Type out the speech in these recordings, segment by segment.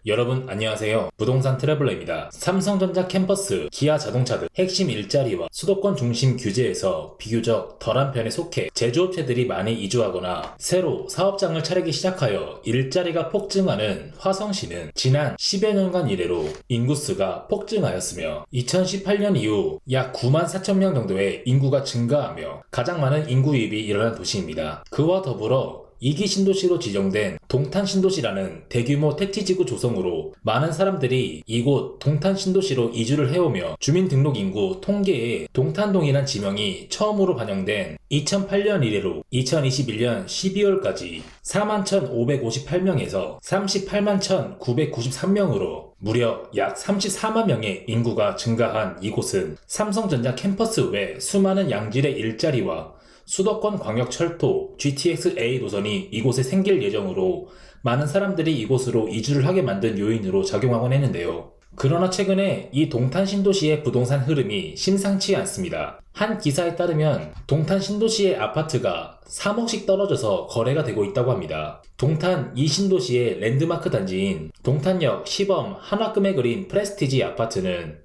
여러분 안녕하세요. 부동산 트래블러입니다. 삼성전자 캠퍼스, 기아 자동차 등 핵심 일자리와 수도권 중심 규제에서 비교적 덜한 편에 속해 제조업체들이 많이 이주하거나 새로 사업장을 차리기 시작하여 일자리가 폭증하는 화성시는 지난 10여 년간 이래로 인구수가 폭증하였으며 2018년 이후 약 9만 4천 명 정도의 인구가 증가하며 가장 많은 인구 유입이 일어난 도시입니다. 그와 더불어 2기 신도시로 지정된 동탄 신도시라는 대규모 택지지구 조성으로 많은 사람들이 이곳 동탄 신도시로 이주를 해오며 주민등록인구 통계에 동탄동이란 지명이 처음으로 반영된 2008년 이래로 2021년 12월까지 41,558명에서 381,993명으로 무려 약 34만 명의 인구가 증가한 이곳은 삼성전자 캠퍼스 외 수많은 양질의 일자리와 수도권 광역철도 GTX-A 노선이 이곳에 생길 예정으로 많은 사람들이 이곳으로 이주를 하게 만든 요인으로 작용하곤 했는데요. 그러나 최근에 이 동탄 신도시의 부동산 흐름이 심상치 않습니다. 한 기사에 따르면 동탄 신도시의 아파트가 3억씩 떨어져서 거래가 되고 있다고 합니다. 동탄 이 신도시의 랜드마크 단지인 동탄역 시범 한화금에 그린 프레스티지 아파트는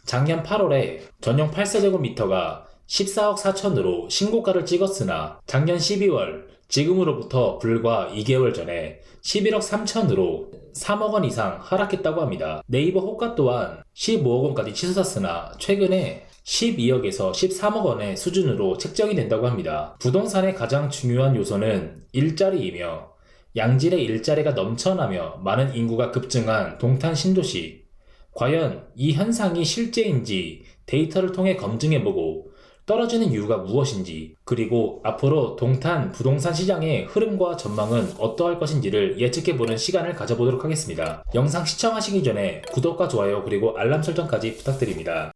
작년 8월에 전용 8세제곱미터가 14억 4천으로 신고가를 찍었으나 작년 12월 지금으로부터 불과 2개월 전에 11억 3천으로 3억 원 이상 하락했다고 합니다. 네이버 호가 또한 15억 원까지 치솟았으나 최근에 12억에서 13억 원의 수준으로 책정이 된다고 합니다. 부동산의 가장 중요한 요소는 일자리이며 양질의 일자리가 넘쳐나며 많은 인구가 급증한 동탄 신도시. 과연 이 현상이 실제인지 데이터를 통해 검증해보고 떨어지는 이유가 무엇인지, 그리고 앞으로 동탄 부동산 시장의 흐름과 전망은 어떠할 것인지를 예측해보는 시간을 가져보도록 하겠습니다. 영상 시청하시기 전에 구독과 좋아요 그리고 알람 설정까지 부탁드립니다.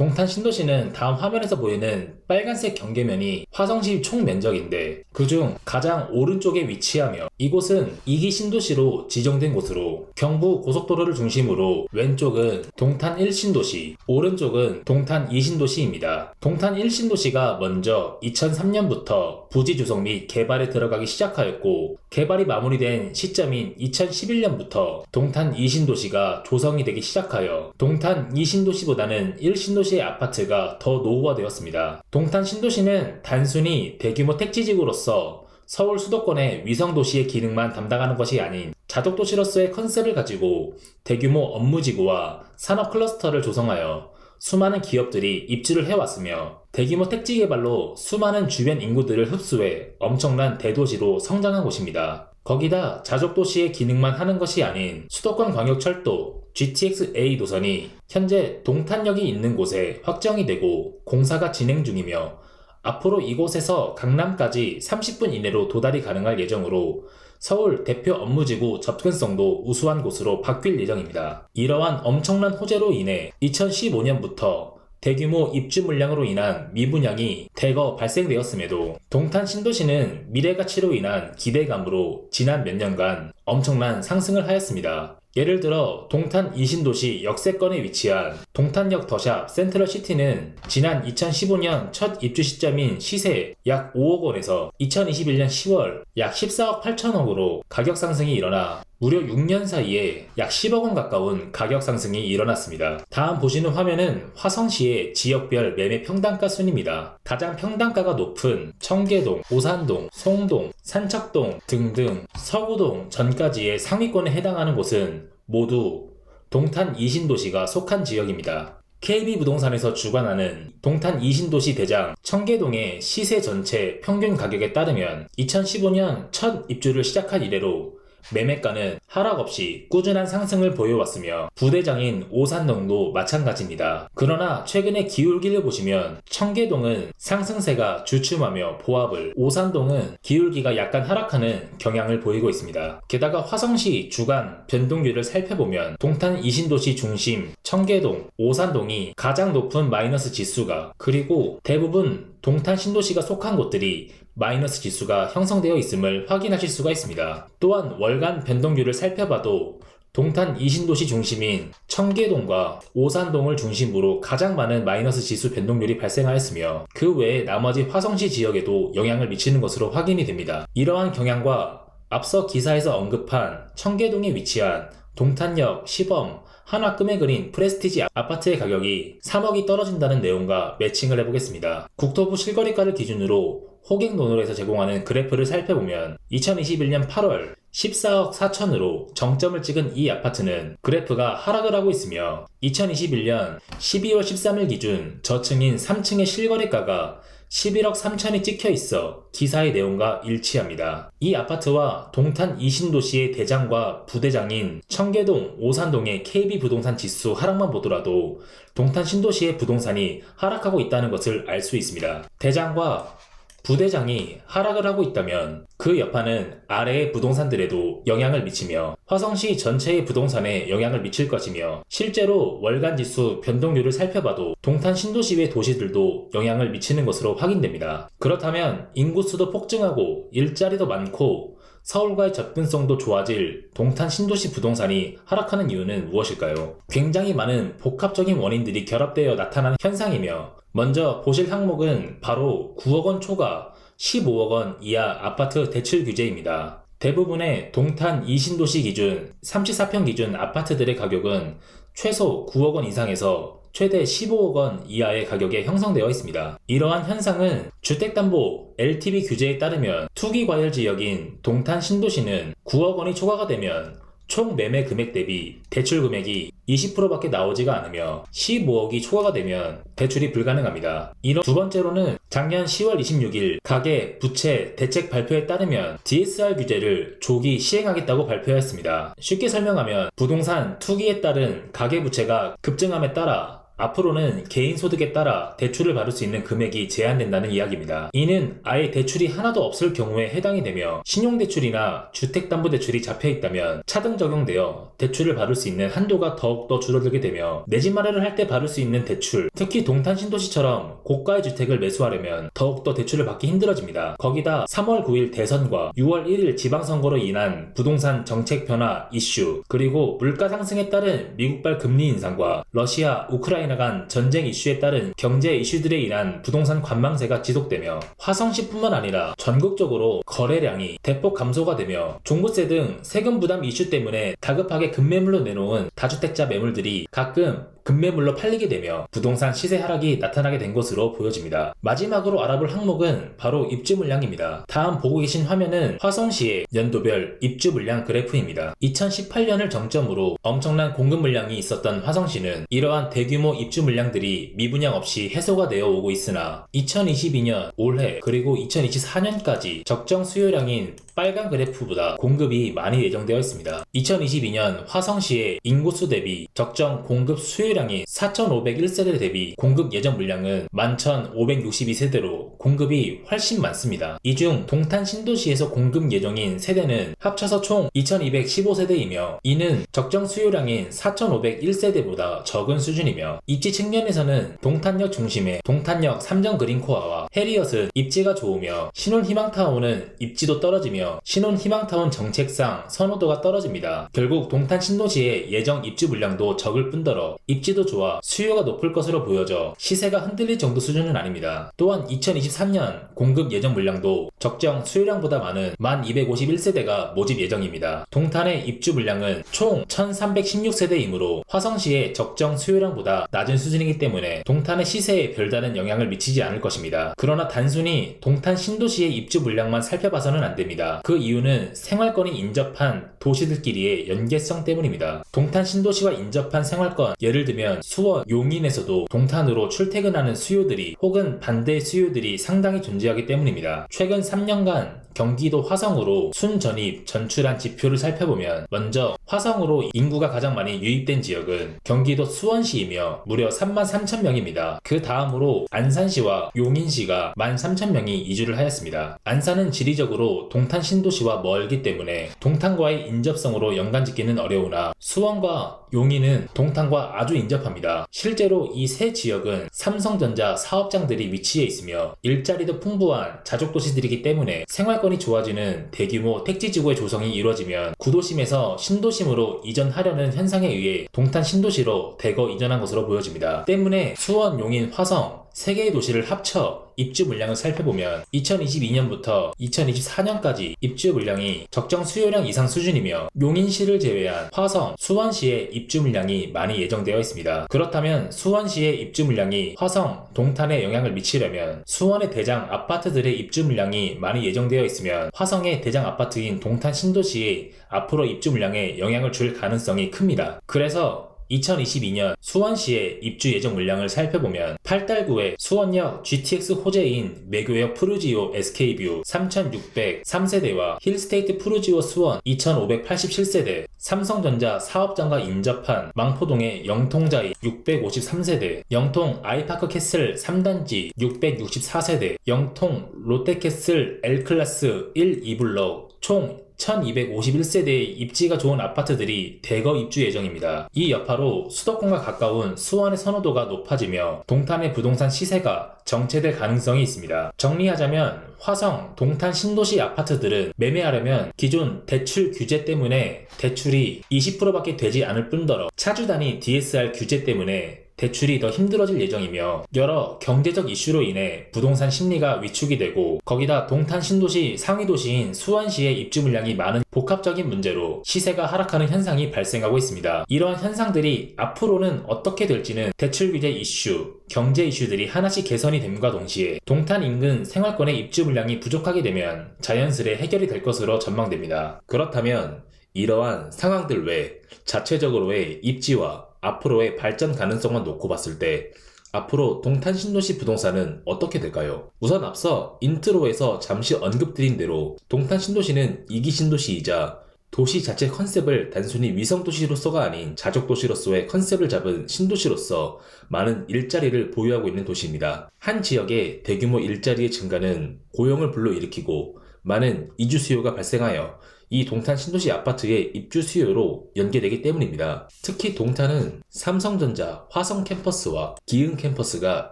동탄 신도시는 다음 화면에서 보이는 빨간색 경계면이 화성시 총 면적인데 그중 가장 오른쪽에 위치하며 이곳은 2기 신도시로 지정된 곳으로 경부 고속도로를 중심으로 왼쪽은 동탄 1신도시, 오른쪽은 동탄 2신도시입니다. 동탄 1신도시가 먼저 2003년부터 부지 조성 및 개발에 들어가기 시작하였고 개발이 마무리된 시점인 2011년부터 동탄 2신도시가 조성이 되기 시작하여 동탄 2신도시보다는 1신도시의 아파트가 더 노후화되었습니다. 동탄 신도시는 단순히 대규모 택지지구로서 서울 수도권의 위성도시의 기능만 담당하는 것이 아닌 자족도시로서의 컨셉을 가지고 대규모 업무지구와 산업 클러스터를 조성하여 수많은 기업들이 입주를 해왔으며 대규모 택지 개발로 수많은 주변 인구들을 흡수해 엄청난 대도시로 성장한 곳입니다. 거기다 자족도시의 기능만 하는 것이 아닌 수도권 광역철도 GTX-A 노선이 현재 동탄역이 있는 곳에 확정이 되고 공사가 진행 중이며 앞으로 이곳에서 강남까지 30분 이내로 도달이 가능할 예정으로 서울 대표 업무지구 접근성도 우수한 곳으로 바뀔 예정입니다. 이러한 엄청난 호재로 인해 2015년부터 대규모 입주 물량으로 인한 미분양이 대거 발생되었음에도 동탄 신도시는 미래가치로 인한 기대감으로 지난 몇 년간 엄청난 상승을 하였습니다. 예를 들어 동탄 이신도시 역세권에 위치한 동탄역 더샵 센트럴시티는 지난 2015년 첫 입주 시점인 시세 약 5억 원에서 2021년 10월 약 14억 8천억으로 가격 상승이 일어나 무려 6년 사이에 약 10억 원 가까운 가격 상승이 일어났습니다. 다음 보시는 화면은 화성시의 지역별 매매 평당가 순입니다. 가장 평당가가 높은 청계동, 오산동, 송동, 산척동 등등 서구동 전까지의 상위권에 해당하는 곳은 모두 동탄 이신도시가 속한 지역입니다. KB부동산에서 주관하는 동탄 이신도시 대장 청계동의 시세 전체 평균 가격에 따르면 2015년 첫 입주를 시작한 이래로 매매가는 하락 없이 꾸준한 상승을 보여왔으며 부대장인 오산동도 마찬가지입니다. 그러나 최근에 기울기를 보시면 청계동은 상승세가 주춤하며 보합을, 오산동은 기울기가 약간 하락하는 경향을 보이고 있습니다. 게다가 화성시 주간 변동률을 살펴보면 동탄 이신도시 중심 청계동, 오산동이 가장 높은 마이너스 지수가, 그리고 대부분 동탄 신도시가 속한 곳들이 마이너스 지수가 형성되어 있음을 확인하실 수가 있습니다. 또한 월간 변동률을 살펴봐도 동탄 이신도시 중심인 청계동과 오산동을 중심으로 가장 많은 마이너스 지수 변동률이 발생하였으며 그 외에 나머지 화성시 지역에도 영향을 미치는 것으로 확인이 됩니다. 이러한 경향과 앞서 기사에서 언급한 청계동에 위치한 동탄역 시범 한화금에 그린 프레스티지 아파트의 가격이 3억이 떨어진다는 내용과 매칭을 해보겠습니다. 국토부 실거래가를 기준으로 호갱노노에서 제공하는 그래프를 살펴보면 2021년 8월 14억 4천으로 정점을 찍은 이 아파트는 그래프가 하락을 하고 있으며 2021년 12월 13일 기준 저층인 3층의 실거래가가 11억 3천이 찍혀 있어 기사의 내용과 일치합니다. 이 아파트와 동탄 이신도시의 대장과 부대장인 청계동, 오산동의 KB부동산 지수 하락만 보더라도 동탄 신도시의 부동산이 하락하고 있다는 것을 알 수 있습니다. 대장과 부대장이 하락을 하고 있다면 그 여파는 아래의 부동산들에도 영향을 미치며 화성시 전체의 부동산에 영향을 미칠 것이며 실제로 월간 지수 변동률을 살펴봐도 동탄 신도시 외 도시들도 영향을 미치는 것으로 확인됩니다. 그렇다면 인구수도 폭증하고 일자리도 많고 서울과의 접근성도 좋아질 동탄 신도시 부동산이 하락하는 이유는 무엇일까요? 굉장히 많은 복합적인 원인들이 결합되어 나타나는 현상이며 먼저 보실 항목은 바로 9억 원 초과 15억 원 이하 아파트 대출 규제입니다. 대부분의 동탄 이신도시 기준 34평 기준 아파트들의 가격은 최소 9억 원 이상에서 최대 15억 원 이하의 가격에 형성되어 있습니다. 이러한 현상은 주택담보 LTV 규제에 따르면 투기과열 지역인 동탄 신도시는 9억 원이 초과가 되면 총 매매 금액 대비 대출 금액이 20%밖에 나오지가 않으며 15억이 초과가 되면 대출이 불가능합니다. 이런 두 번째로는 작년 10월 26일 가계 부채 대책 발표에 따르면 DSR 규제를 조기 시행하겠다고 발표했습니다. 쉽게 설명하면 부동산 투기에 따른 가계 부채가 급증함에 따라 앞으로는 개인 소득에 따라 대출을 받을 수 있는 금액이 제한된다는 이야기입니다. 이는 아예 대출이 하나도 없을 경우에 해당이 되며 신용대출이나 주택담보대출이 잡혀있다면 차등 적용되어 대출을 받을 수 있는 한도가 더욱더 줄어들게 되며 내 집 마련을 할 때 받을 수 있는 대출, 특히 동탄 신도시처럼 고가의 주택을 매수하려면 더욱더 대출을 받기 힘들어집니다. 거기다 3월 9일 대선과 6월 1일 지방선거로 인한 부동산 정책 변화 이슈, 그리고 물가 상승에 따른 미국발 금리 인상과 러시아, 우크라이나 간 전쟁 이슈에 따른 경제 이슈들에 인한 부동산 관망세가 지속되며 화성시뿐만 아니라 전국적으로 거래량이 대폭 감소가 되며 종부세 등 세금 부담 이슈 때문에 다급하게 급매물로 내놓은 다주택자 매물들이 가끔 급매물로 팔리게 되며 부동산 시세 하락이 나타나게 된 것으로 보여집니다. 마지막으로 알아볼 항목은 바로 입주 물량입니다. 다음 보고 계신 화면은 화성시의 연도별 입주 물량 그래프입니다. 2018년을 정점으로 엄청난 공급 물량이 있었던 화성시는 이러한 대규모 입주 물량들이 미분양 없이 해소가 되어 오고 있으나 2022년 올해 그리고 2024년까지 적정 수요량인 빨간 그래프보다 공급이 많이 예정되어 있습니다. 2022년 화성시의 인구수 대비 적정 공급 수요량이 4,501세대 대비 공급 예정 물량은 11,562세대로 공급이 훨씬 많습니다. 이 중 동탄 신도시에서 공급 예정인 세대는 합쳐서 총 2,215세대이며 이는 적정 수요량인 4,501세대보다 적은 수준이며 입지 측면에서는 동탄역 중심의 동탄역 3정 그린코아와 해리엇은 입지가 좋으며 신혼희망타운은 입지도 떨어지며 신혼희망타운 정책상 선호도가 떨어집니다. 결국 동탄 신도시의 예정 입주 물량도 적을 뿐더러 입지도 좋아 수요가 높을 것으로 보여져 시세가 흔들릴 정도 수준은 아닙니다. 또한 2023년 공급 예정 물량도 적정 수요량보다 많은 1,251세대가 모집 예정입니다. 동탄의 입주 물량은 총 1,316세대이므로 화성시의 적정 수요량보다 낮은 수준이기 때문에 동탄의 시세에 별다른 영향을 미치지 않을 것입니다. 그러나 단순히 동탄 신도시의 입주 물량만 살펴봐서는 안됩니다. 그 이유는 생활권이 인접한 도시들끼리의 연계성 때문입니다. 동탄 신도시와 인접한 생활권, 예를 들면 수원, 용인에서도 동탄으로 출퇴근하는 수요들이 혹은 반대 수요들이 상당히 존재하기 때문입니다. 최근 3년간 경기도 화성으로 순전입, 전출한 지표를 살펴보면 먼저 화성으로 인구가 가장 많이 유입된 지역은 경기도 수원시이며 무려 33,000명입니다. 그 다음으로 안산시와 용인시가 13,000명이 이주를 하였습니다. 안산은 지리적으로 동탄 신도시와 멀기 때문에 동탄과의 인접성으로 연관짓기는 어려우나 수원과 용인은 동탄과 아주 인접합니다. 실제로 이 세 지역은 삼성전자 사업장들이 위치해 있으며 일자리도 풍부한 자족도시들이기 때문에 생활권이 좋아지는 대규모 택지지구의 조성이 이루어지면 구도심에서 신도심으로 이전하려는 현상에 의해 동탄 신도시로 대거 이전한 것으로 보여집니다. 때문에 수원, 용인, 화성 3개의 도시를 합쳐 입주 물량을 살펴보면 2022년부터 2024년까지 입주 물량이 적정 수요량 이상 수준이며 용인시를 제외한 화성, 수원시의 입주 물량이 많이 예정되어 있습니다. 그렇다면 수원시의 입주 물량이 화성, 동탄에 영향을 미치려면 수원의 대장 아파트들의 입주 물량이 많이 예정되어 있으면 화성의 대장 아파트인 동탄 신도시의 앞으로 입주 물량에 영향을 줄 가능성이 큽니다. 그래서 2022년 수원시의 입주 예정 물량을 살펴보면 8달구에 수원역 GTX 호재인 매교역 푸르지오 SK뷰 3600 3세대와 힐스테이트 푸르지오 수원 2587세대, 삼성전자 사업장과 인접한 망포동의 영통자이 653세대, 영통 아이파크 캐슬 3단지 664세대, 영통 롯데캐슬 L클래스 1, 2블록 총 1251세대의 입지가 좋은 아파트들이 대거 입주 예정입니다. 이 여파로 수도권과 가까운 수원의 선호도가 높아지며 동탄의 부동산 시세가 정체될 가능성이 있습니다. 정리하자면 화성, 동탄 신도시 아파트들은 매매하려면 기존 대출 규제 때문에 대출이 20%밖에 되지 않을 뿐더러 차주 단위 DSR 규제 때문에 대출이 더 힘들어질 예정이며 여러 경제적 이슈로 인해 부동산 심리가 위축이 되고 거기다 동탄 신도시 상위 도시인 수원시의 입주 물량이 많은 복합적인 문제로 시세가 하락하는 현상이 발생하고 있습니다. 이러한 현상들이 앞으로는 어떻게 될지는 대출 규제 이슈, 경제 이슈들이 하나씩 개선이 됨과 동시에 동탄 인근 생활권의 입주 물량이 부족하게 되면 자연스레 해결이 될 것으로 전망됩니다. 그렇다면 이러한 상황들 외 자체적으로의 입지와 앞으로의 발전 가능성만 놓고 봤을 때 앞으로 동탄 신도시 부동산은 어떻게 될까요? 우선 앞서 인트로에서 잠시 언급드린 대로 동탄 신도시는 2기 신도시이자 도시 자체 컨셉을 단순히 위성도시로서가 아닌 자족도시로서의 컨셉을 잡은 신도시로서 많은 일자리를 보유하고 있는 도시입니다. 한 지역의 대규모 일자리의 증가는 고용을 불러일으키고 많은 이주 수요가 발생하여 이 동탄 신도시 아파트의 입주 수요로 연계되기 때문입니다. 특히 동탄은 삼성전자 화성 캠퍼스와 기흥 캠퍼스가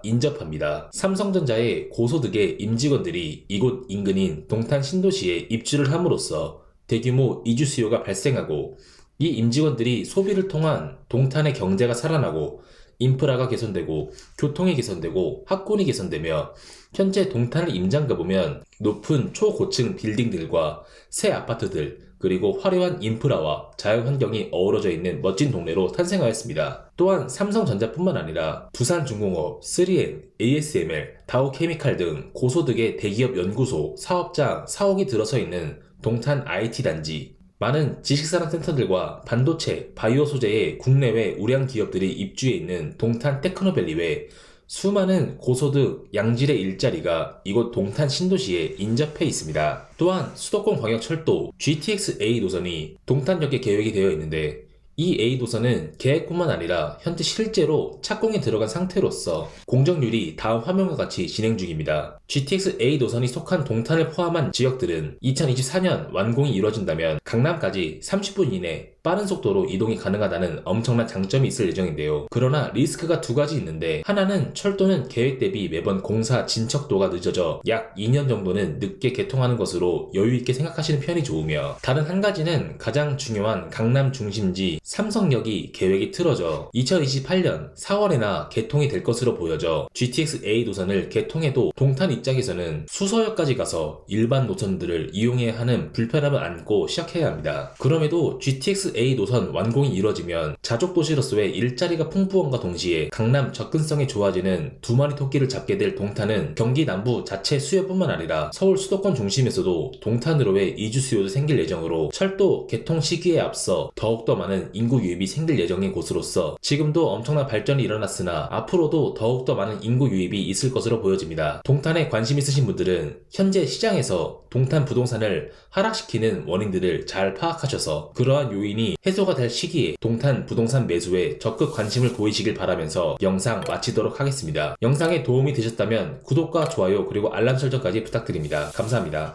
인접합니다. 삼성전자의 고소득의 임직원들이 이곳 인근인 동탄 신도시에 입주를 함으로써 대규모 이주 수요가 발생하고 이 임직원들이 소비를 통한 동탄의 경제가 살아나고 인프라가 개선되고 교통이 개선되고 학군이 개선되며 현재 동탄을 임장 가보면 높은 초고층 빌딩들과 새 아파트들 그리고 화려한 인프라와 자연환경이 어우러져 있는 멋진 동네로 탄생하였습니다. 또한 삼성전자뿐만 아니라 두산중공업, 3M, ASML, 다우케미칼 등 고소득의 대기업 연구소, 사업장, 사옥이 들어서 있는 동탄 IT단지, 많은 지식산업센터들과 반도체, 바이오 소재의 국내외 우량 기업들이 입주해 있는 동탄 테크노밸리 외 수많은 고소득, 양질의 일자리가 이곳 동탄 신도시에 인접해 있습니다. 또한 수도권 광역철도 GTX-A 노선이 동탄역에 계획이 되어 있는데 이 A 노선은 계획뿐만 아니라 현재 실제로 착공에 들어간 상태로서 공정률이 다음 화면과 같이 진행 중입니다. GTX-A 노선이 속한 동탄을 포함한 지역들은 2024년 완공이 이루어진다면 강남까지 30분 이내 빠른 속도로 이동이 가능하다는 엄청난 장점이 있을 예정인데요. 그러나 리스크가 두 가지 있는데 하나는 철도는 계획 대비 매번 공사 진척도가 늦어져 약 2년 정도는 늦게 개통하는 것으로 여유있게 생각하시는 편이 좋으며 다른 한 가지는 가장 중요한 강남 중심지 삼성역이 계획이 틀어져 2028년 4월에나 개통이 될 것으로 보여져 GTX-A 노선을 개통해도 동탄 입장에서는 수서역까지 가서 일반 노선들을 이용해야 하는 불편함을 안고 시작해야 합니다. 그럼에도 GTX-A 노선 완공이 이루어지면 자족도시로서의 일자리가 풍부함과 동시에 강남 접근성이 좋아지는 두 마리 토끼를 잡게 될 동탄은 경기 남부 자체 수요뿐만 아니라 서울 수도권 중심에서도 동탄으로의 이주 수요도 생길 예정으로 철도 개통 시기에 앞서 더욱더 많은 인구 유입이 생길 예정인 곳으로서 지금도 엄청난 발전이 일어났으나 앞으로도 더욱더 많은 인구 유입이 있을 것으로 보여집니다. 동탄에 관심 있으신 분들은 현재 시장에서 동탄 부동산을 하락시키는 원인들을 잘 파악하셔서 그러한 요인이 해소가 될 시기에 동탄 부동산 매수에 적극 관심을 보이시길 바라면서 영상 마치도록 하겠습니다. 영상에 도움이 되셨다면 구독과 좋아요 그리고 알람 설정까지 부탁드립니다. 감사합니다.